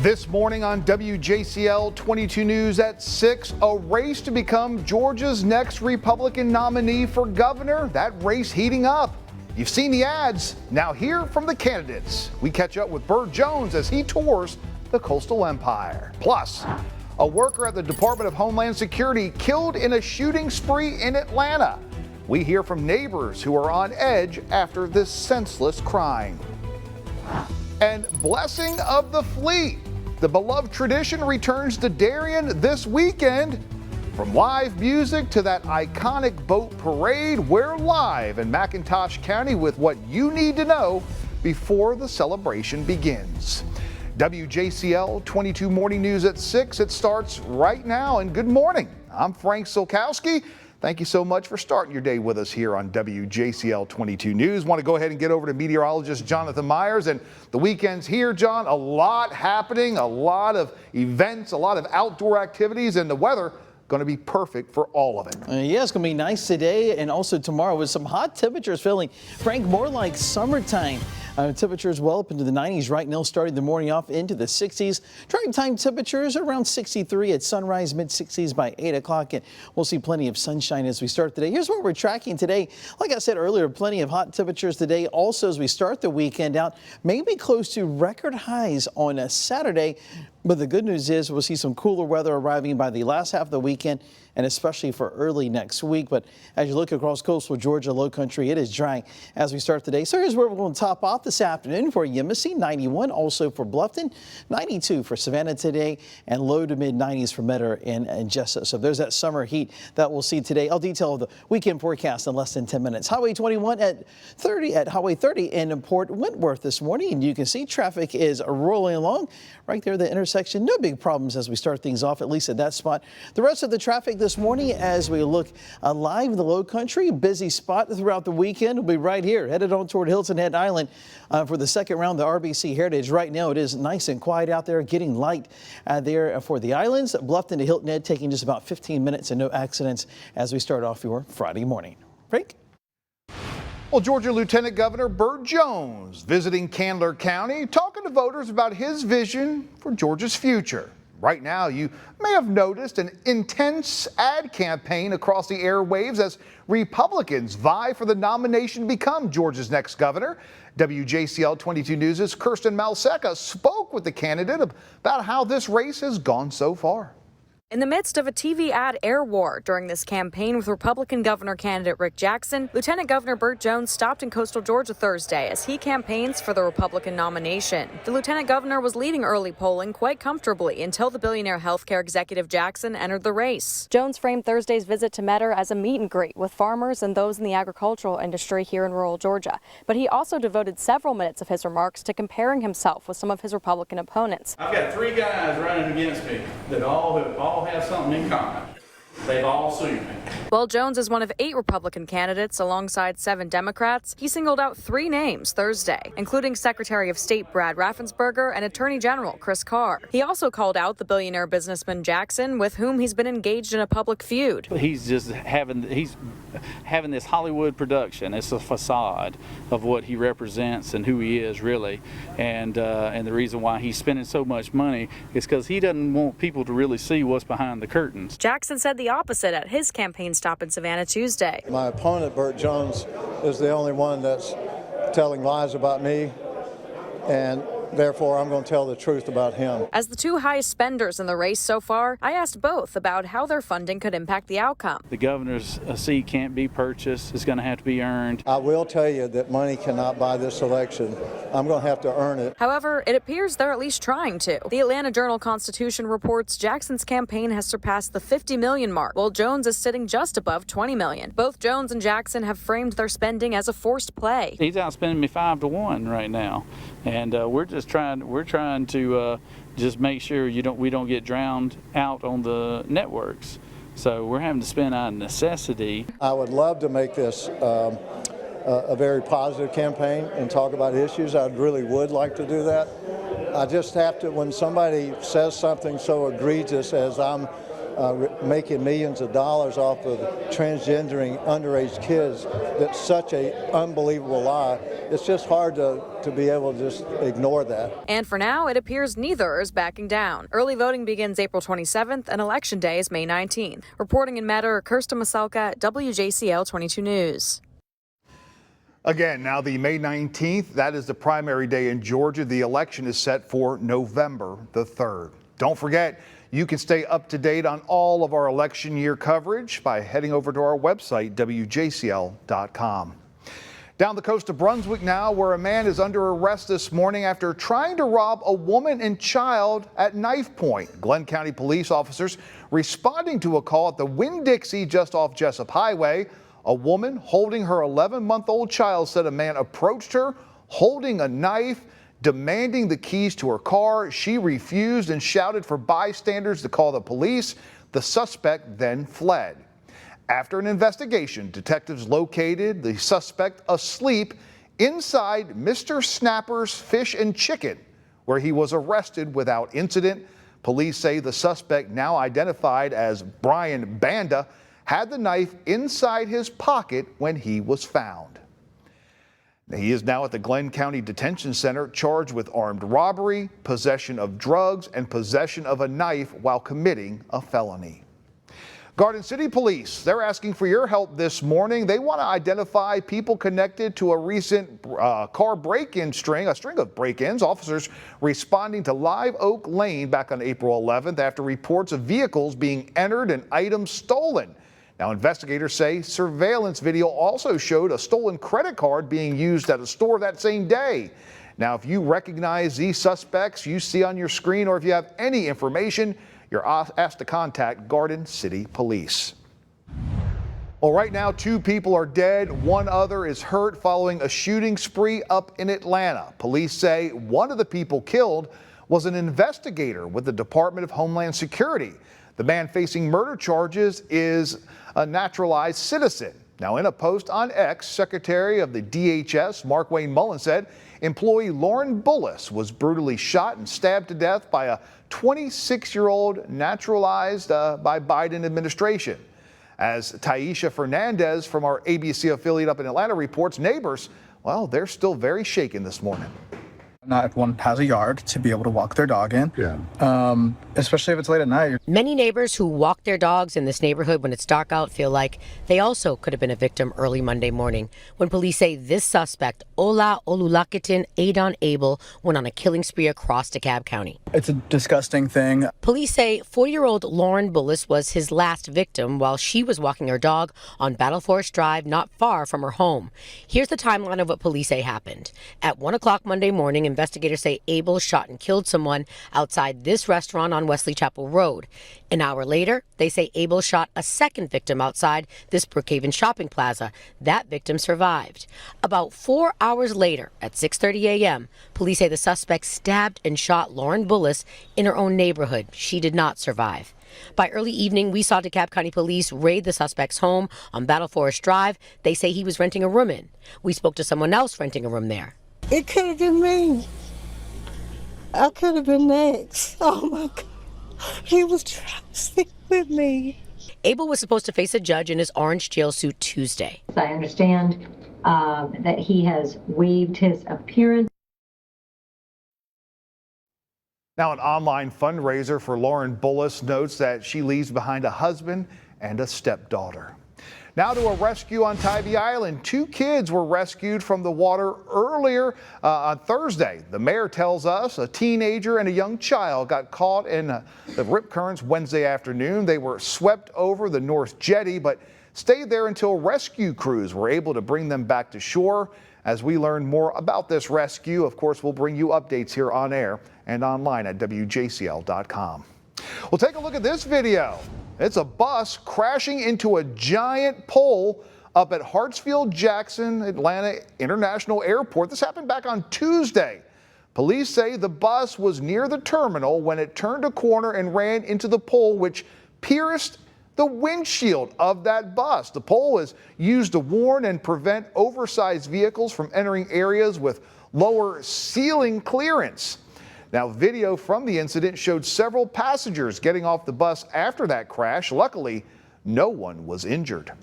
This morning on WJCL 22 News at 6, a race to become Georgia's next Republican nominee for governor. That race heating up. You've seen the ads. Now hear from the candidates. We catch up with Burt Jones as he tours the coastal empire. Plus, a worker at the Department of Homeland Security killed in a shooting spree in Atlanta. We hear from neighbors who are on edge after this senseless crime. And blessing of the fleet. The beloved tradition returns to Darien this weekend. From live music to that iconic boat parade, we're live in McIntosh County with what you need to know before the celebration begins. WJCL 22 Morning News at 6. It starts right now, and good morning. I'm Frank Solkowski. Thank you so much for starting your day with us here on WJCL 22 News. Want to go ahead and get over to meteorologist Jonathan Myers. And the weekend's here, John. A lot happening, a lot of events, a lot of outdoor activities, and the weather going to be perfect for all of it. Yeah, it's going to be nice today and also tomorrow with some hot temperatures feeling, Frank, more like summertime. Temperatures well up into the 90s right now, starting the morning off into the 60s. Drive time temperatures around 63 at sunrise, mid 60s by 8 o'clock. And we'll see plenty of sunshine as we start the day. Here's what we're tracking today. Like I said earlier, plenty of hot temperatures today. Also, as we start the weekend out, maybe close to record highs on a Saturday. But the good news is we'll see some cooler weather arriving by the last half of the weekend and especially for early next week. But as you look across coastal Georgia, low country, it is dry as we start the day. So here's where we're going to top off this afternoon for Yemassee, 91. Also for Bluffton, 92 for Savannah today, and low to mid 90s for Metter and Jessa. So there's that summer heat that we'll see today. I'll detail the weekend forecast in less than 10 minutes. Highway 21 at 30 at Highway 30 in Port Wentworth this morning. And you can see traffic is rolling along right there, the intersection. No big problems as we start things off, at least at that spot. The rest of the traffic this morning as we look live in the low country, busy spot throughout the weekend will be right here, headed on toward Hilton Head Island for the second round of the RBC Heritage. Right now it is nice and quiet out there, getting light there for the islands. Bluffton to Hilton Head taking just about 15 minutes and no accidents as we start off your Friday morning. Frank? Well, Georgia Lieutenant Governor Burt Jones visiting Candler County, talking to voters about his vision for Georgia's future. Right now, you may have noticed an intense ad campaign across the airwaves as Republicans vie for the nomination to become Georgia's next governor. WJCL 22 News' Kirsten Malseca spoke with the candidate about how this race has gone so far. In the midst of a TV ad air war during this campaign with Republican governor candidate Rick Jackson, Lieutenant Governor Burt Jones stopped in coastal Georgia Thursday as he campaigns for the Republican nomination. The lieutenant governor was leading early polling quite comfortably until the billionaire healthcare executive Jackson entered the race. Jones framed Thursday's visit to Metter as a meet and greet with farmers and those in the agricultural industry here in rural Georgia. But he also devoted several minutes of his remarks to comparing himself with some of his Republican opponents. I've got three guys running against me that all have something in common. They've all sued me. While Jones is one of 8 Republican candidates alongside 7 Democrats, he singled out 3 names Thursday, including Secretary of State Brad Raffensperger and Attorney General Chris Carr. He also called out the billionaire businessman Jackson, with whom he's been engaged in a public feud. He's having this Hollywood production. It's a facade of what he represents and who he is, really. And the reason why he's spending so much money is because he doesn't want people to really see what's behind the curtains. Jackson said the opposite at his campaign stop in Savannah Tuesday. My opponent, Burt Jones, is the only one that's telling lies about me, and therefore I'm going to tell the truth about him. As the 2 highest spenders in the race so far, I asked both about how their funding could impact the outcome. The governor's seat can't be purchased. It's going to have to be earned. I will tell you that money cannot buy this election. I'm going to have to earn it. However, it appears they're at least trying to. The Atlanta Journal-Constitution reports Jackson's campaign has surpassed the $50 million mark, while Jones is sitting just above $20 million. Both Jones and Jackson have framed their spending as a forced play. He's outspending me 5-1 right now, and we're trying to just make sure we don't get drowned out on the networks. So we're having to spend out of necessity. I would love to make this a very positive campaign and talk about issues. I really would like to do that. I just have to, when somebody says something so egregious as I'm making millions of dollars off of transgendering underage kids. That's such an unbelievable lie. It's just hard to be able to just ignore that. And for now, it appears neither is backing down. Early voting begins April 27th and Election Day is May 19th. Reporting in Metter, Kirsten Masalka, WJCL 22 News. Again, now the May 19th, that is the primary day in Georgia. The election is set for November the 3rd. Don't forget, you can stay up to date on all of our election year coverage by heading over to our website, WJCL.com. Down the coast of Brunswick now, where a man is under arrest this morning after trying to rob a woman and child at knife point. Glenn County police officers responding to a call at the Winn-Dixie just off Jessup Highway. A woman holding her 11-month-old child said a man approached her holding a knife, demanding the keys to her car. She refused and shouted for bystanders to call the police. The suspect then fled. After an investigation, detectives located the suspect asleep inside Mr. Snapper's Fish and Chicken, where he was arrested without incident. Police say the suspect, now identified as Brian Banda, had the knife inside his pocket when he was found. He is now at the Glenn County Detention Center charged with armed robbery, possession of drugs, and possession of a knife while committing a felony. Garden City Police, they're asking for your help this morning. They want to identify people connected to a recent car break-in string of break-ins. Officers responding to Live Oak Lane back on April 11th after reports of vehicles being entered and items stolen. Now, investigators say surveillance video also showed a stolen credit card being used at a store that same day. Now, if you recognize these suspects you see on your screen, or if you have any information, you're asked to contact Garden City Police. Well, right now, 2 people are dead. 1 other is hurt following a shooting spree up in Atlanta. Police say one of the people killed was an investigator with the Department of Homeland Security. The man facing murder charges is a naturalized citizen. Now, in a post on X, Secretary of the DHS, Mark Wayne Mullen, said employee Lauren Bullis was brutally shot and stabbed to death by a 26-year-old naturalized by Biden administration. As Taisha Fernandez from our ABC affiliate up in Atlanta reports, neighbors, well, they're still very shaken this morning. Not everyone has a yard to be able to walk their dog in, especially if it's late at night. Many neighbors who walk their dogs in this neighborhood when it's dark out feel like they also could have been a victim early Monday morning when police say this suspect, Ola Olulakitin Adon Abel, went on a killing spree across DeKalb County. It's a disgusting thing. Police say 40-year-old Lauren Bullis was his last victim while she was walking her dog on Battle Forest Drive not far from her home. Here's the timeline of what police say happened. At 1 o'clock Monday morning, investigators say Abel shot and killed someone outside this restaurant on Wesley Chapel Road. An hour later, they say Abel shot a second victim outside this Brookhaven shopping plaza. That victim survived. About 4 hours later, at 6:30 a.m., police say the suspect stabbed and shot Lauren Bullis in her own neighborhood. She did not survive. By early evening, we saw DeKalb County Police raid the suspect's home on Battle Forest Drive. They say he was renting a room in. We spoke to someone else renting a room there. It could have been me. I could have been next. Oh my God. He was trying to stick with me. Abel was supposed to face a judge in his orange jail suit Tuesday. I understand that he has waived his appearance. Now, an online fundraiser for Lauren Bullis notes that she leaves behind a husband and a stepdaughter. Now to a rescue on Tybee Island. 2 kids were rescued from the water earlier on Thursday. The mayor tells us a teenager and a young child got caught in the rip currents Wednesday afternoon. They were swept over the North Jetty, but stayed there until rescue crews were able to bring them back to shore. As we learn more about this rescue, of course, we'll bring you updates here on air and online at WJCL.com. Well, take a look at this video. It's a bus crashing into a giant pole up at Hartsfield-Jackson Atlanta International Airport. This happened back on Tuesday. Police say the bus was near the terminal when it turned a corner and ran into the pole, which pierced the windshield of that bus. The pole is used to warn and prevent oversized vehicles from entering areas with lower ceiling clearance. Now, video from the incident showed several passengers getting off the bus after that crash. Luckily, no one was injured.